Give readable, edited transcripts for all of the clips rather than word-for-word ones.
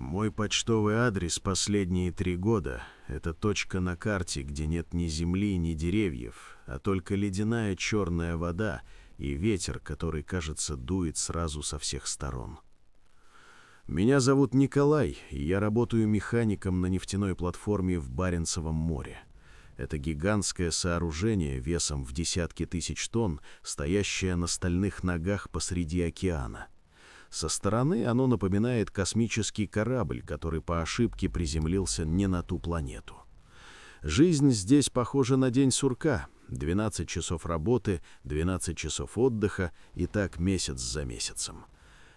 Мой почтовый адрес последние 3 года — это точка на карте, где нет ни земли, ни деревьев, а только ледяная черная вода и ветер, который, кажется, дует сразу со всех сторон. Меня зовут Николай, и я работаю механиком на нефтяной платформе в Баренцевом море. Это гигантское сооружение весом в десятки тысяч тонн, стоящее на стальных ногах посреди океана. Со стороны оно напоминает космический корабль, который по ошибке приземлился не на ту планету. Жизнь здесь похожа на день сурка. 12 часов работы, 12 часов отдыха, и так месяц за месяцем.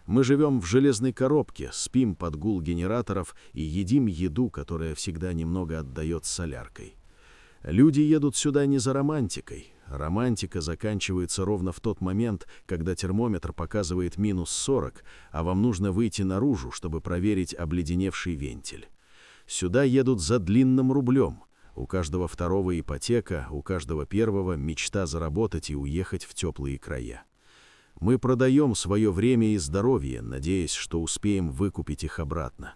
Мы живем в железной коробке, спим под гул генераторов и едим еду, которая всегда немного отдает соляркой. Люди едут сюда не за романтикой. Романтика заканчивается ровно в тот момент, когда термометр показывает минус 40, а вам нужно выйти наружу, чтобы проверить обледеневший вентиль. Сюда едут за длинным рублем. У каждого второго ипотека, у каждого первого мечта заработать и уехать в теплые края. Мы продаем свое время и здоровье, надеясь, что успеем выкупить их обратно.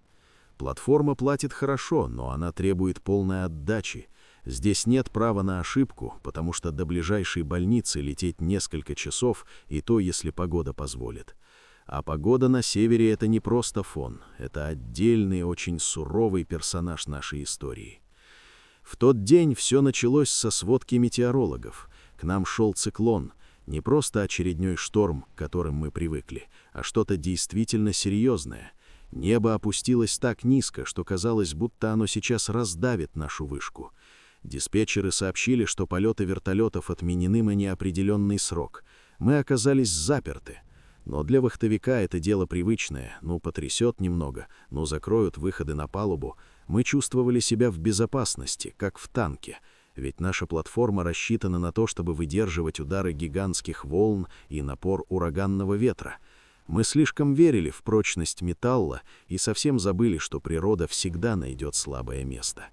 Платформа платит хорошо, но она требует полной отдачи. Здесь нет права на ошибку, потому что до ближайшей больницы лететь несколько часов, и то, если погода позволит. А погода на севере — это не просто фон, это отдельный, очень суровый персонаж нашей истории. В тот день все началось со сводки метеорологов. К нам шел циклон, не просто очередной шторм, к которым мы привыкли, а что-то действительно серьезное. Небо опустилось так низко, что казалось, будто оно сейчас раздавит нашу вышку. Диспетчеры сообщили, что полеты вертолетов отменены на неопределенный срок. Мы оказались заперты. Но для вахтовика это дело привычное. Потрясет немного, закроют выходы на палубу. Мы чувствовали себя в безопасности, как в танке. Ведь наша платформа рассчитана на то, чтобы выдерживать удары гигантских волн и напор ураганного ветра. Мы слишком верили в прочность металла и совсем забыли, что природа всегда найдет слабое место.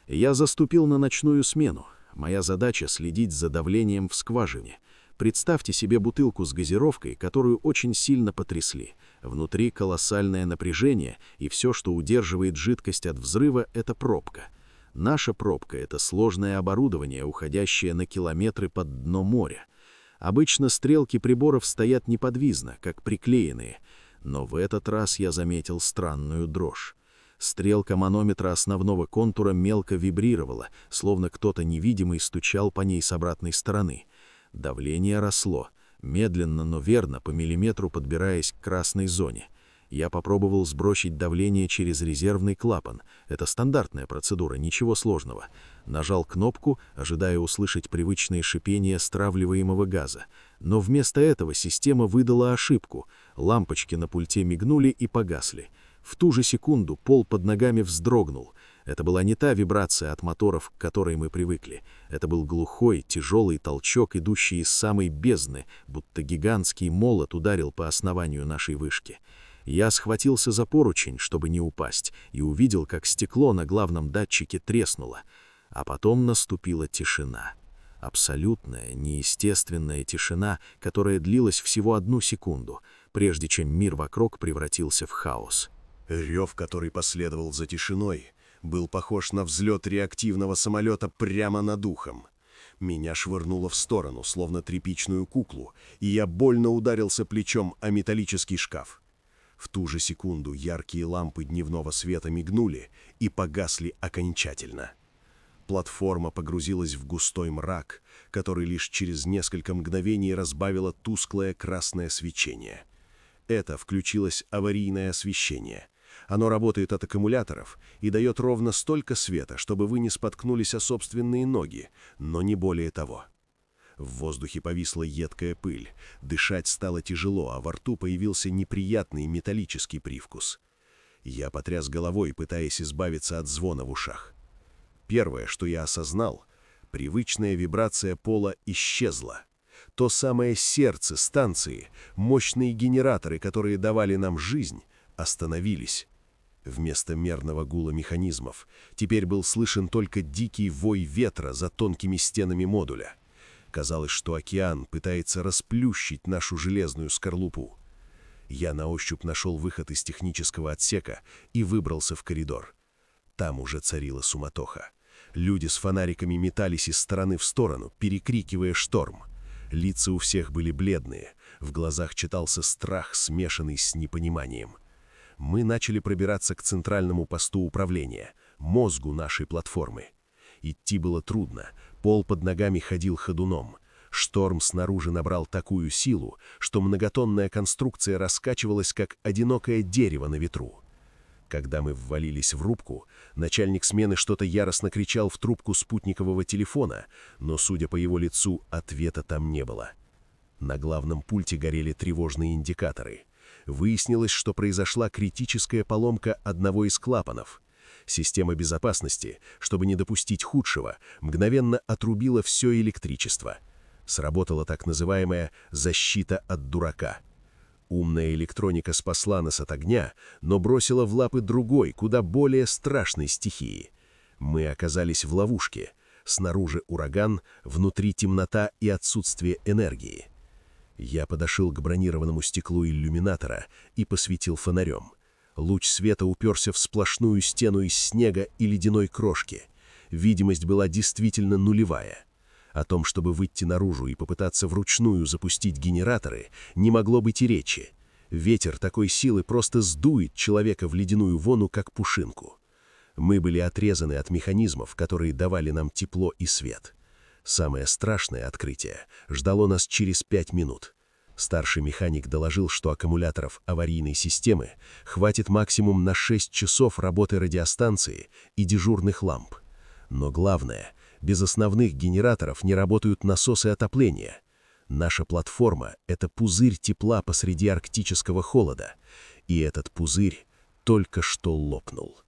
Я заступил на ночную смену. Моя задача — следить за давлением в скважине. Представьте себе бутылку с газировкой, которую очень сильно потрясли. Внутри колоссальное напряжение, и все, что удерживает жидкость от взрыва, — это пробка. Наша пробка — это сложное оборудование, уходящее на километры под дно моря. Обычно стрелки приборов стоят неподвижно, как приклеенные, но в этот раз я заметил странную дрожь. Стрелка манометра основного контура мелко вибрировала, словно кто-то невидимый стучал по ней с обратной стороны. Давление росло, медленно, но верно, по миллиметру подбираясь к красной зоне. Я попробовал сбросить давление через резервный клапан. Это стандартная процедура, ничего сложного. Нажал кнопку, ожидая услышать привычное шипение стравливаемого газа. Но вместо этого система выдала ошибку. Лампочки на пульте мигнули и погасли. В ту же секунду пол под ногами вздрогнул. Это была не та вибрация от моторов, к которой мы привыкли. Это был глухой, тяжелый толчок, идущий из самой бездны, будто гигантский молот ударил по основанию нашей вышки. Я схватился за поручень, чтобы не упасть, и увидел, как стекло на главном датчике треснуло. А потом наступила тишина. Абсолютная, неестественная тишина, которая длилась всего 1 секунду, прежде чем мир вокруг превратился в хаос. Рев, который последовал за тишиной, был похож на взлет реактивного самолета прямо над ухом. Меня швырнуло в сторону, словно тряпичную куклу, и я больно ударился плечом о металлический шкаф. В ту же секунду яркие лампы дневного света мигнули и погасли окончательно. Платформа погрузилась в густой мрак, который лишь через несколько мгновений разбавило тусклое красное свечение. Это включилось аварийное освещение. Оно работает от аккумуляторов и дает ровно столько света, чтобы вы не споткнулись о собственные ноги, но не более того. В воздухе повисла едкая пыль, дышать стало тяжело, а во рту появился неприятный металлический привкус. Я потряс головой, пытаясь избавиться от звона в ушах. Первое, что я осознал, привычная вибрация пола исчезла. То самое сердце станции, мощные генераторы, которые давали нам жизнь, остановились. Вместо мерного гула механизмов теперь был слышен только дикий вой ветра за тонкими стенами модуля. Казалось, что океан пытается расплющить нашу железную скорлупу. Я на ощупь нашел выход из технического отсека и выбрался в коридор. Там уже царила суматоха. Люди с фонариками метались из стороны в сторону, перекрикивая шторм. Лица у всех были бледные, в глазах читался страх, смешанный с непониманием. Мы начали пробираться к центральному посту управления, мозгу нашей платформы. Идти было трудно, пол под ногами ходил ходуном. Шторм снаружи набрал такую силу, что многотонная конструкция раскачивалась, как одинокое дерево на ветру. Когда мы ввалились в рубку, начальник смены что-то яростно кричал в трубку спутникового телефона, но, судя по его лицу, ответа там не было. На главном пульте горели тревожные индикаторы. Выяснилось, что произошла критическая поломка одного из клапанов. Система безопасности, чтобы не допустить худшего, мгновенно отрубила все электричество. Сработала так называемая «защита от дурака». Умная электроника спасла нас от огня, но бросила в лапы другой, куда более страшной стихии. Мы оказались в ловушке. Снаружи ураган, внутри темнота и отсутствие энергии. Я подошел к бронированному стеклу иллюминатора и посветил фонарем. Луч света уперся в сплошную стену из снега и ледяной крошки. Видимость была действительно нулевая. О том, чтобы выйти наружу и попытаться вручную запустить генераторы, не могло быть и речи. Ветер такой силы просто сдует человека в ледяную вону, как пушинку. Мы были отрезаны от механизмов, которые давали нам тепло и свет. Самое страшное открытие ждало нас через 5 минут. Старший механик доложил, что аккумуляторов аварийной системы хватит максимум на 6 часов работы радиостанции и дежурных ламп. Но главное, без основных генераторов не работают насосы отопления. Наша платформа — это пузырь тепла посреди арктического холода, и этот пузырь только что лопнул.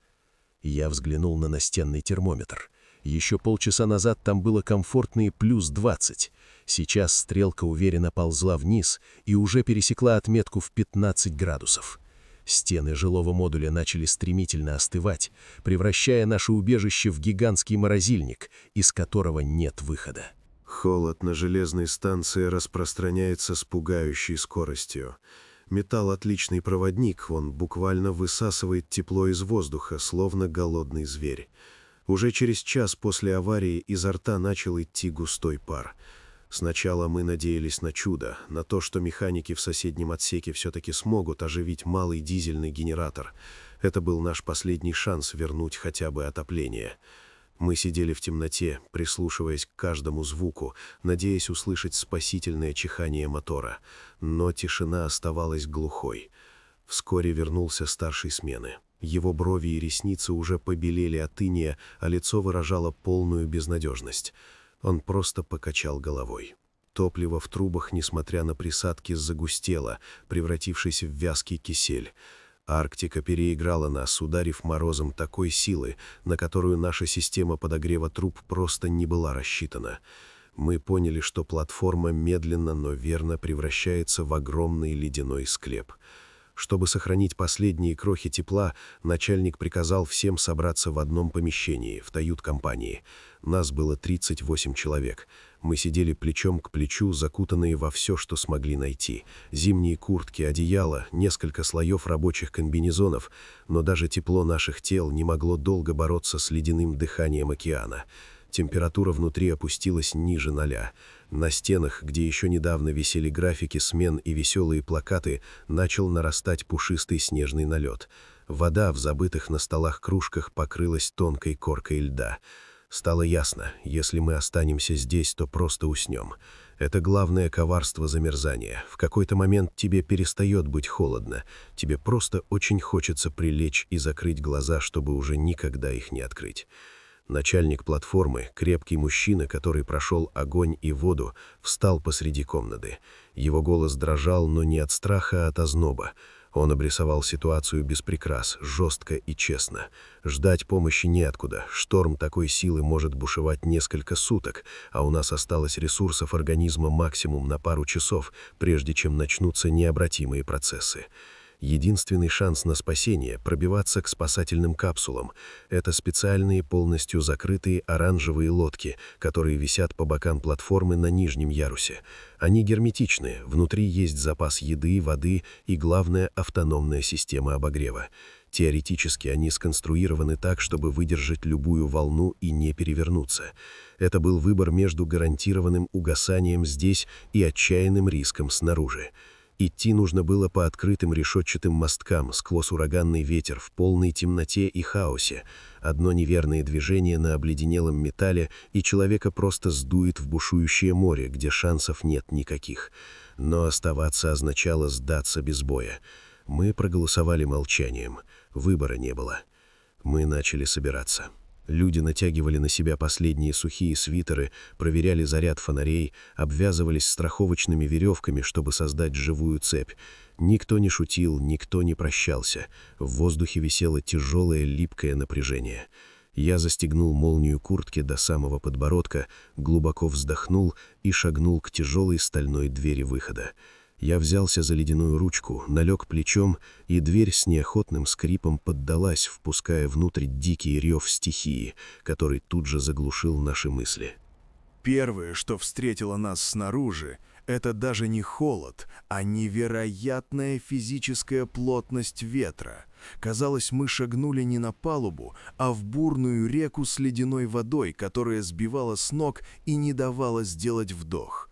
Я взглянул на настенный термометр. Еще полчаса назад там было комфортные плюс 20. Сейчас стрелка уверенно ползла вниз и уже пересекла отметку в 15 градусов. Стены жилого модуля начали стремительно остывать, превращая наше убежище в гигантский морозильник, из которого нет выхода. Холод на железной станции распространяется с пугающей скоростью. Металл — отличный проводник, он буквально высасывает тепло из воздуха, словно голодный зверь. Уже через час после аварии изо рта начал идти густой пар. Сначала мы надеялись на чудо, на то, что механики в соседнем отсеке все-таки смогут оживить малый дизельный генератор. Это был наш последний шанс вернуть хотя бы отопление. Мы сидели в темноте, прислушиваясь к каждому звуку, надеясь услышать спасительное чихание мотора. Но тишина оставалась глухой. Вскоре вернулся старший смены. Его брови и ресницы уже побелели от иния, а лицо выражало полную безнадежность. Он просто покачал головой. Топливо в трубах, несмотря на присадки, загустело, превратившись в вязкий кисель. Арктика переиграла нас, ударив морозом такой силы, на которую наша система подогрева труб просто не была рассчитана. Мы поняли, что платформа медленно, но верно превращается в огромный ледяной склеп. Чтобы сохранить последние крохи тепла, начальник приказал всем собраться в одном помещении, в кают-компании. Нас было 38 человек. Мы сидели плечом к плечу, закутанные во все, что смогли найти. Зимние куртки, одеяла, несколько слоев рабочих комбинезонов, но даже тепло наших тел не могло долго бороться с ледяным дыханием океана. Температура внутри опустилась ниже 0. На стенах, где еще недавно висели графики смен и веселые плакаты, начал нарастать пушистый снежный налет. Вода в забытых на столах кружках покрылась тонкой коркой льда. Стало ясно, если мы останемся здесь, то просто уснем. Это главное коварство замерзания. В какой-то момент тебе перестает быть холодно. Тебе просто очень хочется прилечь и закрыть глаза, чтобы уже никогда их не открыть. Начальник платформы, крепкий мужчина, который прошел огонь и воду, встал посреди комнаты. Его голос дрожал, но не от страха, а от озноба. Он обрисовал ситуацию без прикрас, жестко и честно. Ждать помощи неоткуда. Шторм такой силы может бушевать несколько суток, а у нас осталось ресурсов организма максимум на пару часов, прежде чем начнутся необратимые процессы. Единственный шанс на спасение – пробиваться к спасательным капсулам. Это специальные полностью закрытые оранжевые лодки, которые висят по бокам платформы на нижнем ярусе. Они герметичны, внутри есть запас еды, воды и, главное, автономная система обогрева. Теоретически они сконструированы так, чтобы выдержать любую волну и не перевернуться. Это был выбор между гарантированным угасанием здесь и отчаянным риском снаружи. Идти нужно было по открытым решетчатым мосткам сквозь ураганный ветер в полной темноте и хаосе. Одно неверное движение на обледенелом металле, и человека просто сдует в бушующее море, где шансов нет никаких. Но оставаться означало сдаться без боя. Мы проголосовали молчанием. Выбора не было. Мы начали собираться. Люди натягивали на себя последние сухие свитеры, проверяли заряд фонарей, обвязывались страховочными веревками, чтобы создать живую цепь. Никто не шутил, никто не прощался. В воздухе висело тяжелое, липкое напряжение. Я застегнул молнию куртки до самого подбородка, глубоко вздохнул и шагнул к тяжелой стальной двери выхода. Я взялся за ледяную ручку, налег плечом, и дверь с неохотным скрипом поддалась, впуская внутрь дикий рев стихии, который тут же заглушил наши мысли. Первое, что встретило нас снаружи, это даже не холод, а невероятная физическая плотность ветра. Казалось, мы шагнули не на палубу, а в бурную реку с ледяной водой, которая сбивала с ног и не давала сделать вдох.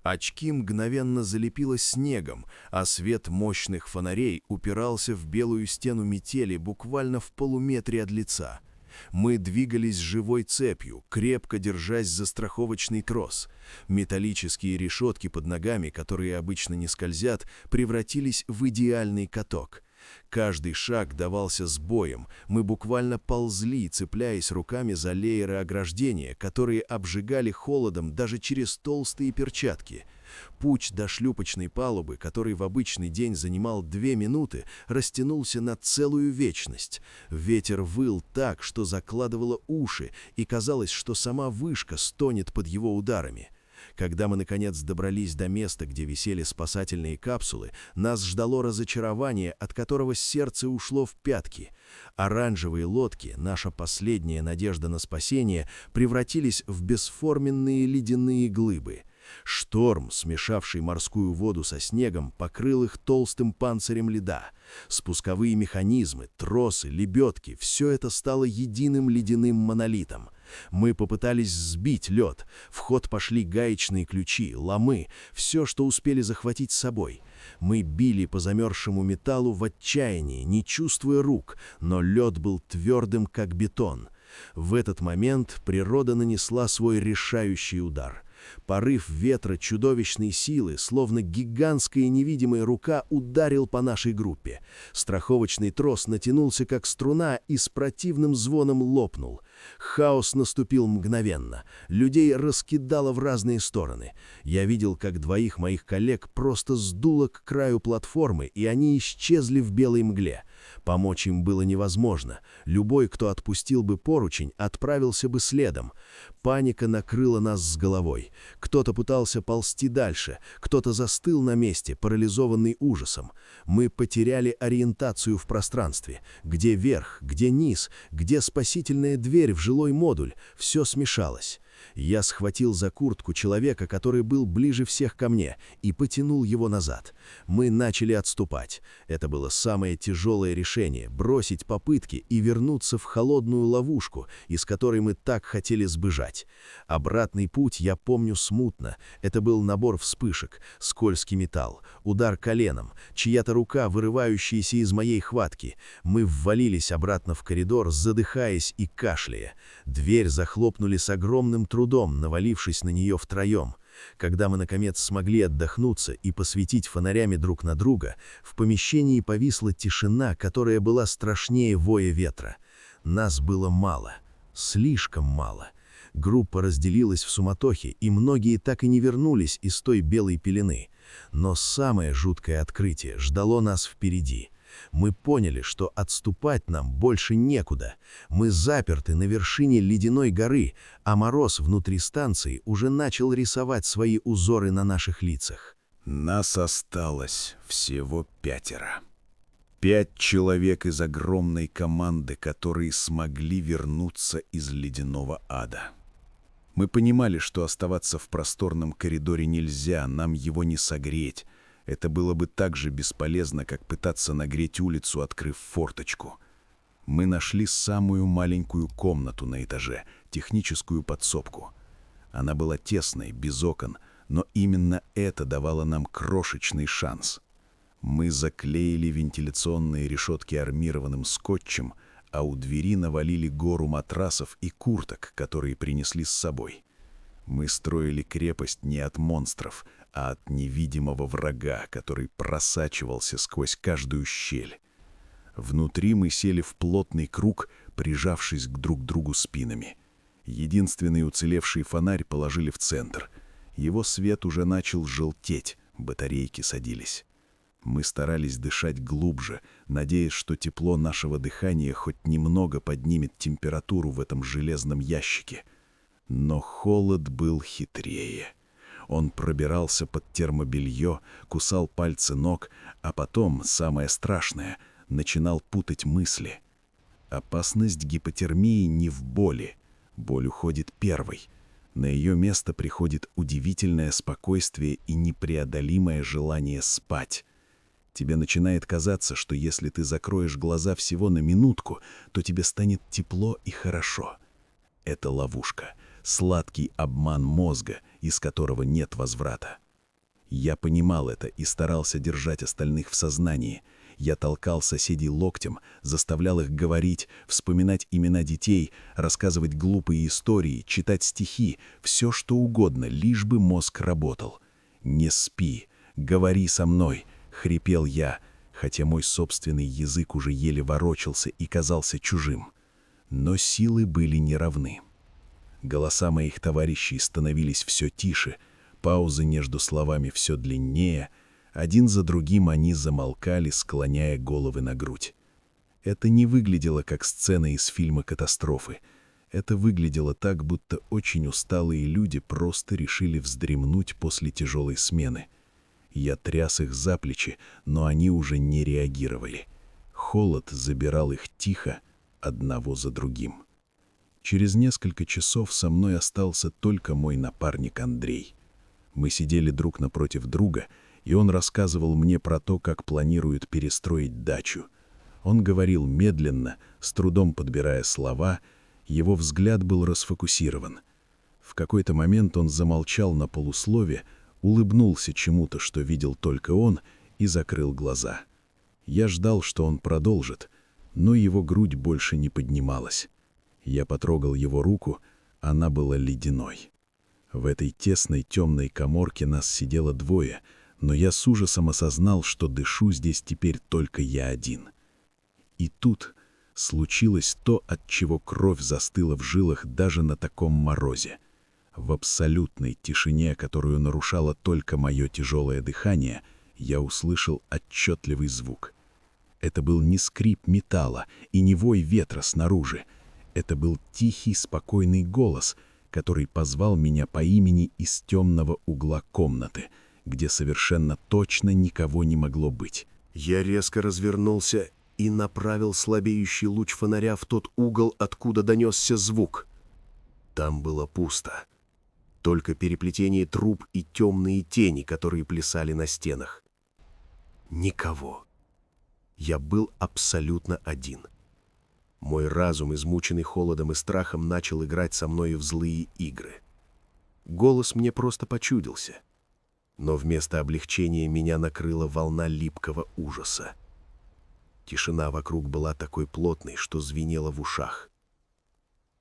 Очки мгновенно залепило снегом, а свет мощных фонарей упирался в белую стену метели буквально в полуметре от лица. Мы двигались живой цепью, крепко держась за страховочный трос. Металлические решетки под ногами, которые обычно не скользят, превратились в идеальный каток. Каждый шаг давался с боем, мы буквально ползли, цепляясь руками за лееры ограждения, которые обжигали холодом даже через толстые перчатки. Путь до шлюпочной палубы, который в обычный день занимал 2 минуты, растянулся на целую вечность. Ветер выл так, что закладывало уши, и казалось, что сама вышка стонет под его ударами. Когда мы, наконец, добрались до места, где висели спасательные капсулы, нас ждало разочарование, от которого сердце ушло в пятки. Оранжевые лодки, наша последняя надежда на спасение, превратились в бесформенные ледяные глыбы. Шторм, смешавший морскую воду со снегом, покрыл их толстым панцирем льда. Спусковые механизмы, тросы, лебедки — все это стало единым ледяным монолитом. Мы попытались сбить лед. В ход пошли гаечные ключи, ломы, все, что успели захватить с собой. Мы били по замерзшему металлу в отчаянии, не чувствуя рук, но лед был твердым, как бетон. В этот момент природа нанесла свой решающий удар. Порыв ветра чудовищной силы, словно гигантская невидимая рука, ударил по нашей группе. Страховочный трос натянулся как струна и с противным звоном лопнул. Хаос наступил мгновенно. Людей раскидало в разные стороны. Я видел, как 2 моих коллег просто сдуло к краю платформы, и они исчезли в белой мгле. Помочь им было невозможно. Любой, кто отпустил бы поручень, отправился бы следом. Паника накрыла нас с головой. Кто-то пытался ползти дальше, кто-то застыл на месте, парализованный ужасом. Мы потеряли ориентацию в пространстве. Где верх, где низ, где спасительная дверь в жилой модуль — все смешалось. Я схватил за куртку человека, который был ближе всех ко мне, и потянул его назад. Мы начали отступать. Это было самое тяжелое решение — бросить попытки и вернуться в холодную ловушку, из которой мы так хотели сбежать. Обратный путь я помню смутно. Это был набор вспышек, скользкий металл, удар коленом, чья-то рука, вырывающаяся из моей хватки. Мы ввалились обратно в коридор, задыхаясь и кашляя. Дверь захлопнули с огромным трудом, навалившись на нее втроем. Когда мы, наконец, смогли отдохнуться и посветить фонарями друг на друга, в помещении повисла тишина, которая была страшнее воя ветра. Нас было мало, слишком мало. Группа разделилась в суматохе, и многие так и не вернулись из той белой пелены. Но самое жуткое открытие ждало нас впереди. Мы поняли, что отступать нам больше некуда. Мы заперты на вершине ледяной горы, а мороз внутри станции уже начал рисовать свои узоры на наших лицах. Нас осталось всего 5. 5 человек из огромной команды, которые смогли вернуться из ледяного ада. Мы понимали, что оставаться в просторном коридоре нельзя, нам его не согреть. Это было бы так же бесполезно, как пытаться нагреть улицу, открыв форточку. Мы нашли самую маленькую комнату на этаже, техническую подсобку. Она была тесной, без окон, но именно это давало нам крошечный шанс. Мы заклеили вентиляционные решетки армированным скотчем, а у двери навалили гору матрасов и курток, которые принесли с собой. Мы строили крепость не от монстров, а от невидимого врага, который просачивался сквозь каждую щель. Внутри мы сели в плотный круг, прижавшись друг к другу спинами. Единственный уцелевший фонарь положили в центр. Его свет уже начал желтеть, батарейки садились. Мы старались дышать глубже, надеясь, что тепло нашего дыхания хоть немного поднимет температуру в этом железном ящике. Но холод был хитрее. Он пробирался под термобелье, кусал пальцы ног, а потом, самое страшное, начинал путать мысли. Опасность гипотермии не в боли. Боль уходит первой. На ее место приходит удивительное спокойствие и непреодолимое желание спать. Тебе начинает казаться, что если ты закроешь глаза всего на минутку, то тебе станет тепло и хорошо. Это ловушка, сладкий обман мозга, из которого нет возврата. Я понимал это и старался держать остальных в сознании. Я толкал соседей локтем, заставлял их говорить, вспоминать имена детей, рассказывать глупые истории, читать стихи, все что угодно, лишь бы мозг работал. «Не спи, говори со мной», — хрипел я, хотя мой собственный язык уже еле ворочался и казался чужим. Но силы были неравны. Голоса моих товарищей становились все тише, паузы между словами все длиннее, один за другим они замолкали, склоняя головы на грудь. Это не выглядело как сцена из фильма «Катастрофы». Это выглядело так, будто очень усталые люди просто решили вздремнуть после тяжелой смены. Я тряс их за плечи, но они уже не реагировали. Холод забирал их тихо, одного за другим. Через несколько часов со мной остался только мой напарник Андрей. Мы сидели друг напротив друга, и он рассказывал мне про то, как планирует перестроить дачу. Он говорил медленно, с трудом подбирая слова, его взгляд был расфокусирован. В какой-то момент он замолчал на полуслове, улыбнулся чему-то, что видел только он, и закрыл глаза. Я ждал, что он продолжит, но его грудь больше не поднималась. Я потрогал его руку, она была ледяной. В этой тесной темной каморке нас сидело двое, но я с ужасом осознал, что дышу здесь теперь только я один. И тут случилось то, от чего кровь застыла в жилах даже на таком морозе. В абсолютной тишине, которую нарушало только мое тяжелое дыхание, я услышал отчетливый звук. Это был не скрип металла и не вой ветра снаружи. Это был тихий, спокойный голос, который позвал меня по имени из темного угла комнаты, где совершенно точно никого не могло быть. Я резко развернулся и направил слабеющий луч фонаря в тот угол, откуда донесся звук. Там было пусто. Только переплетение труб и темные тени, которые плясали на стенах. Никого. Я был абсолютно один. Мой разум, измученный холодом и страхом, начал играть со мною в злые игры. Голос мне просто почудился. Но вместо облегчения меня накрыла волна липкого ужаса. Тишина вокруг была такой плотной, что звенела в ушах.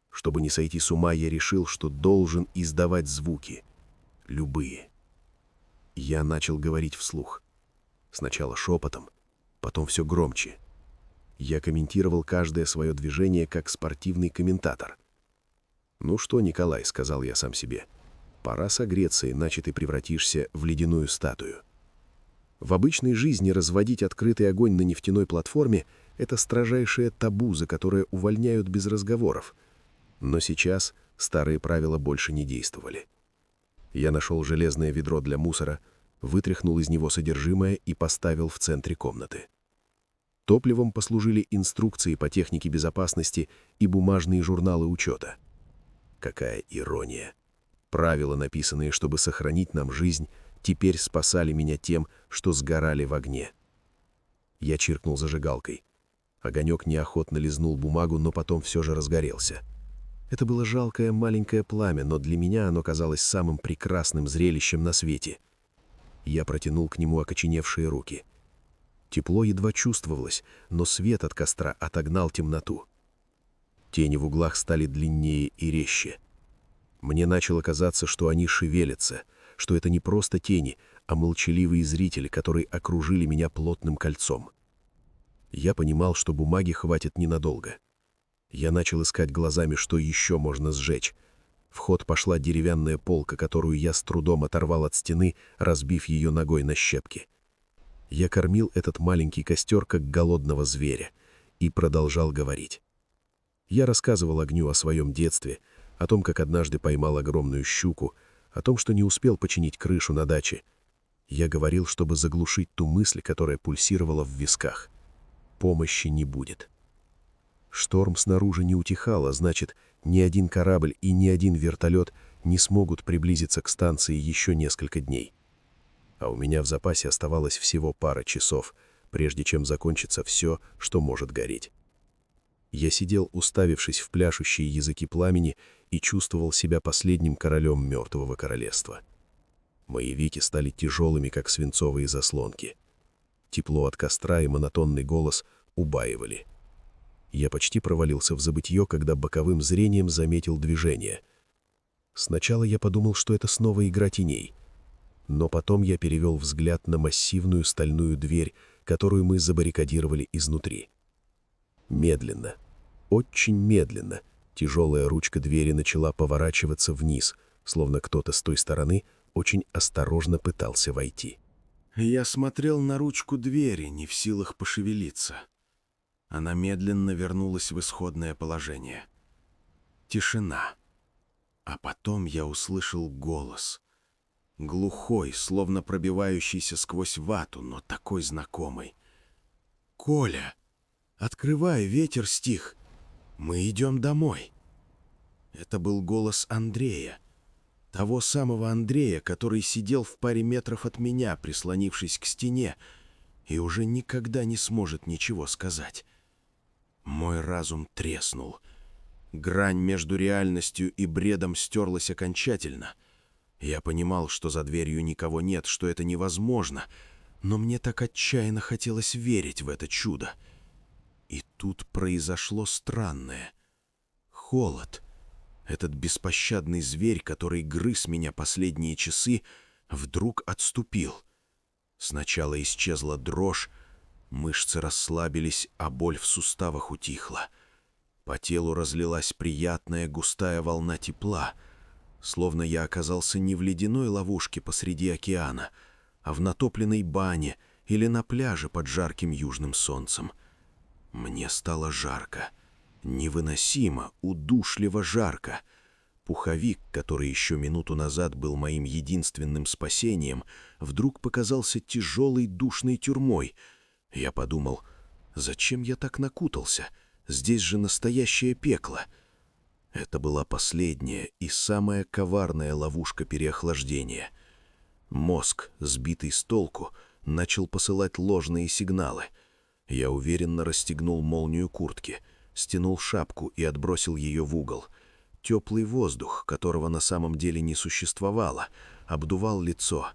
Чтобы не сойти с ума, я решил, что должен издавать звуки. Любые. Я начал говорить вслух. Сначала шепотом, потом все громче. Я комментировал каждое свое движение как спортивный комментатор. «Ну что, Николай», — сказал я сам себе, — «пора согреться, иначе ты превратишься в ледяную статую». В обычной жизни разводить открытый огонь на нефтяной платформе — это строжайшее табу, за которое увольняют без разговоров. Но сейчас старые правила больше не действовали. Я нашел железное ведро для мусора, вытряхнул из него содержимое и поставил в центре комнаты. Топливом послужили инструкции по технике безопасности и бумажные журналы учета. Какая ирония! Правила, написанные, чтобы сохранить нам жизнь, теперь спасали меня тем, что сгорали в огне. Я чиркнул зажигалкой. Огонек неохотно лизнул бумагу, но потом все же разгорелся. Это было жалкое маленькое пламя, но для меня оно казалось самым прекрасным зрелищем на свете. Я протянул к нему окоченевшие руки. Тепло едва чувствовалось, но свет от костра отогнал темноту. Тени в углах стали длиннее и резче. Мне начало казаться, что они шевелятся, что это не просто тени, а молчаливые зрители, которые окружили меня плотным кольцом. Я понимал, что бумаги хватит ненадолго. Я начал искать глазами, что еще можно сжечь. В ход пошла деревянная полка, которую я с трудом оторвал от стены, разбив ее ногой на щепки. Я кормил этот маленький костер, как голодного зверя, и продолжал говорить. Я рассказывал огню о своем детстве, о том, как однажды поймал огромную щуку, о том, что не успел починить крышу на даче. Я говорил, чтобы заглушить ту мысль, которая пульсировала в висках. Помощи не будет. Шторм снаружи не утихал, а значит, ни один корабль и ни один вертолет не смогут приблизиться к станции еще несколько дней. А у меня в запасе оставалось всего пара часов, прежде чем закончится все, что может гореть. Я сидел, уставившись в пляшущие языки пламени, и чувствовал себя последним королем мертвого королевства. Мои веки стали тяжелыми, как свинцовые заслонки. Тепло от костра и монотонный голос убаивали. Я почти провалился в забытье, когда боковым зрением заметил движение. Сначала я подумал, что это снова игра теней. Но потом я перевел взгляд на массивную стальную дверь, которую мы забаррикадировали изнутри. Медленно, очень медленно, тяжелая ручка двери начала поворачиваться вниз, словно кто-то с той стороны очень осторожно пытался войти. Я смотрел на ручку двери, не в силах пошевелиться. Она медленно вернулась в исходное положение. Тишина. А потом я услышал голос. Глухой, словно пробивающийся сквозь вату, но такой знакомый. «Коля, открывай, ветер стих. Мы идем домой». Это был голос Андрея. Того самого Андрея, который сидел в паре метров от меня, прислонившись к стене, и уже никогда не сможет ничего сказать. Мой разум треснул. Грань между реальностью и бредом стерлась окончательно. Я понимал, что за дверью никого нет, что это невозможно, но мне так отчаянно хотелось верить в это чудо. И тут произошло странное. Холод. Этот беспощадный зверь, который грыз меня последние часы, вдруг отступил. Сначала исчезла дрожь, мышцы расслабились, а боль в суставах утихла. По телу разлилась приятная густая волна тепла, словно я оказался не в ледяной ловушке посреди океана, а в натопленной бане или на пляже под жарким южным солнцем. Мне стало жарко. Невыносимо, удушливо жарко. Пуховик, который еще минуту назад был моим единственным спасением, вдруг показался тяжелой душной тюрьмой. Я подумал, зачем я так накутался? Здесь же настоящее пекло. Это была последняя и самая коварная ловушка переохлаждения. Мозг, сбитый с толку, начал посылать ложные сигналы. Я уверенно расстегнул молнию куртки, стянул шапку и отбросил ее в угол. Теплый воздух, которого на самом деле не существовало, обдувал лицо.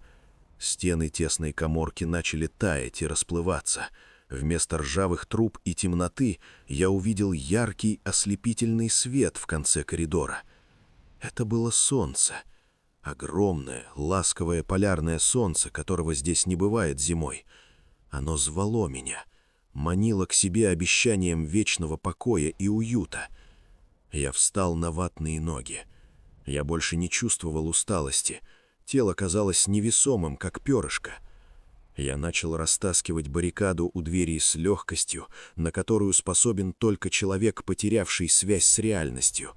Стены тесной каморки начали таять и расплываться. Вместо ржавых труб и темноты я увидел яркий ослепительный свет в конце коридора. Это было солнце. Огромное, ласковое полярное солнце, которого здесь не бывает зимой. Оно звало меня, манило к себе обещанием вечного покоя и уюта. Я встал на ватные ноги. Я больше не чувствовал усталости. Тело казалось невесомым, как перышко. Я начал растаскивать баррикаду у двери с легкостью, на которую способен только человек, потерявший связь с реальностью.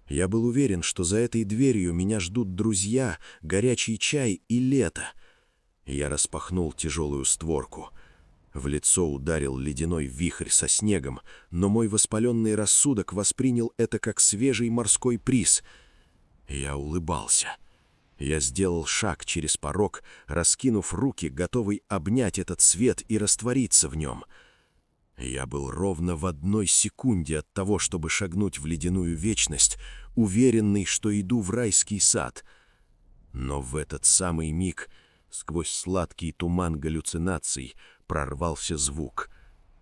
Я был уверен, что за этой дверью меня ждут друзья, горячий чай и лето. Я распахнул тяжелую створку. В лицо ударил ледяной вихрь со снегом, но мой воспаленный рассудок воспринял это как свежий морской приз. Я улыбался. Я сделал шаг через порог, раскинув руки, готовый обнять этот свет и раствориться в нем. Я был ровно в 1 секунде от того, чтобы шагнуть в ледяную вечность, уверенный, что иду в райский сад. Но в этот самый миг, сквозь сладкий туман галлюцинаций, прорвался звук.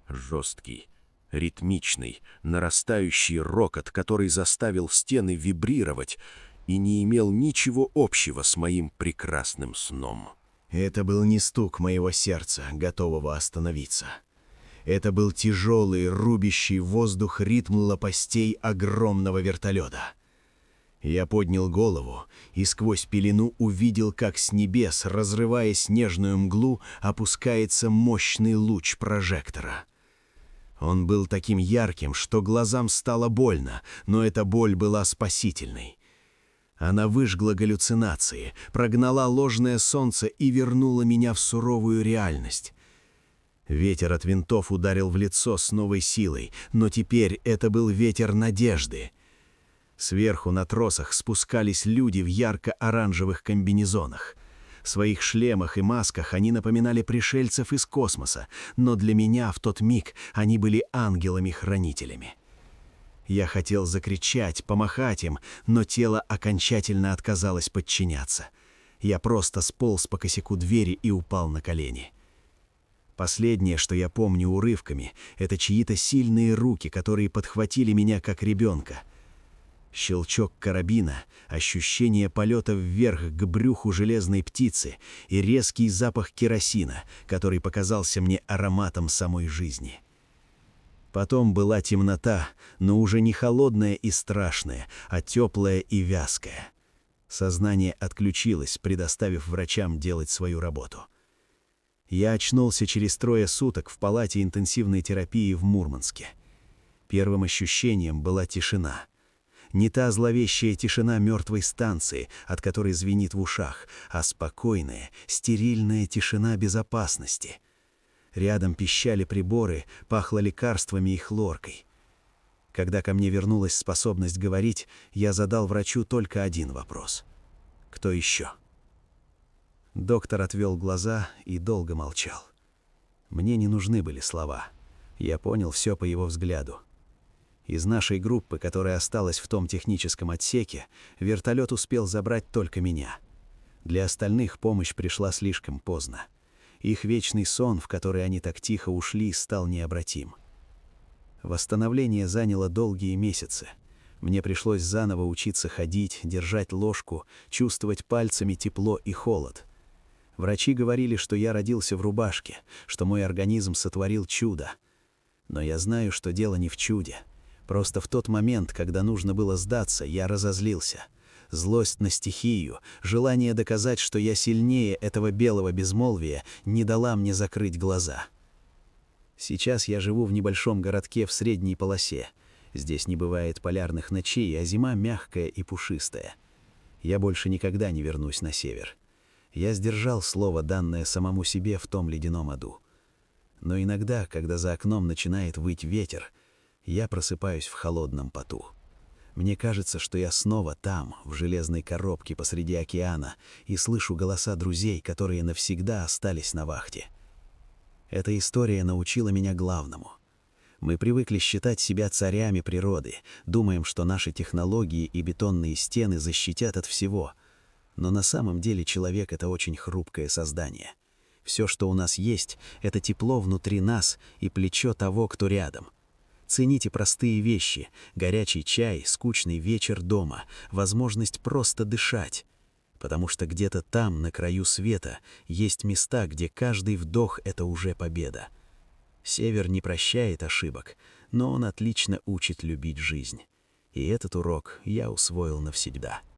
Жесткий, ритмичный, нарастающий рокот, который заставил стены вибрировать и не имел ничего общего с моим прекрасным сном. Это был не стук моего сердца, готового остановиться. Это был тяжелый, рубящий воздух ритм лопастей огромного вертолета. Я поднял голову и сквозь пелену увидел, как с небес, разрывая снежную мглу, опускается мощный луч прожектора. Он был таким ярким, что глазам стало больно, но эта боль была спасительной. Она выжгла галлюцинации, прогнала ложное солнце и вернула меня в суровую реальность. Ветер от винтов ударил в лицо с новой силой, но теперь это был ветер надежды. Сверху на тросах спускались люди в ярко-оранжевых комбинезонах. В своих шлемах и масках они напоминали пришельцев из космоса, но для меня в тот миг они были ангелами-хранителями. Я хотел закричать, помахать им, но тело окончательно отказалось подчиняться. Я просто сполз по косяку двери и упал на колени. Последнее, что я помню урывками, это чьи-то сильные руки, которые подхватили меня как ребенка. Щелчок карабина, ощущение полета вверх к брюху железной птицы и резкий запах керосина, который показался мне ароматом самой жизни. Потом была темнота, но уже не холодная и страшная, а теплая и вязкая. Сознание отключилось, предоставив врачам делать свою работу. Я очнулся через 3 суток в палате интенсивной терапии в Мурманске. Первым ощущением была тишина. Не та зловещая тишина мертвой станции, от которой звенит в ушах, а спокойная, стерильная тишина безопасности. Рядом пищали приборы, пахло лекарствами и хлоркой. Когда ко мне вернулась способность говорить, я задал врачу только один вопрос. Кто еще? Доктор отвел глаза и долго молчал. Мне не нужны были слова. Я понял все по его взгляду. Из нашей группы, которая осталась в том техническом отсеке, вертолет успел забрать только меня. Для остальных помощь пришла слишком поздно. Их вечный сон, в который они так тихо ушли, стал необратим. Восстановление заняло долгие месяцы. Мне пришлось заново учиться ходить, держать ложку, чувствовать пальцами тепло и холод. Врачи говорили, что я родился в рубашке, что мой организм сотворил чудо. Но я знаю, что дело не в чуде. Просто в тот момент, когда нужно было сдаться, я разозлился. Злость на стихию, желание доказать, что я сильнее этого белого безмолвия, не дала мне закрыть глаза. Сейчас я живу в небольшом городке в средней полосе. Здесь не бывает полярных ночей, а зима мягкая и пушистая. Я больше никогда не вернусь на север. Я сдержал слово, данное самому себе в том ледяном аду. Но иногда, когда за окном начинает выть ветер, я просыпаюсь в холодном поту. Мне кажется, что я снова там, в железной коробке посреди океана, и слышу голоса друзей, которые навсегда остались на вахте. Эта история научила меня главному. Мы привыкли считать себя царями природы, думаем, что наши технологии и бетонные стены защитят от всего. Но на самом деле человек — это очень хрупкое создание. Все, что у нас есть, — это тепло внутри нас и плечо того, кто рядом. Цените простые вещи — горячий чай, скучный вечер дома, возможность просто дышать. Потому что где-то там, на краю света, есть места, где каждый вдох — это уже победа. Север не прощает ошибок, но он отлично учит любить жизнь. И этот урок я усвоил навсегда.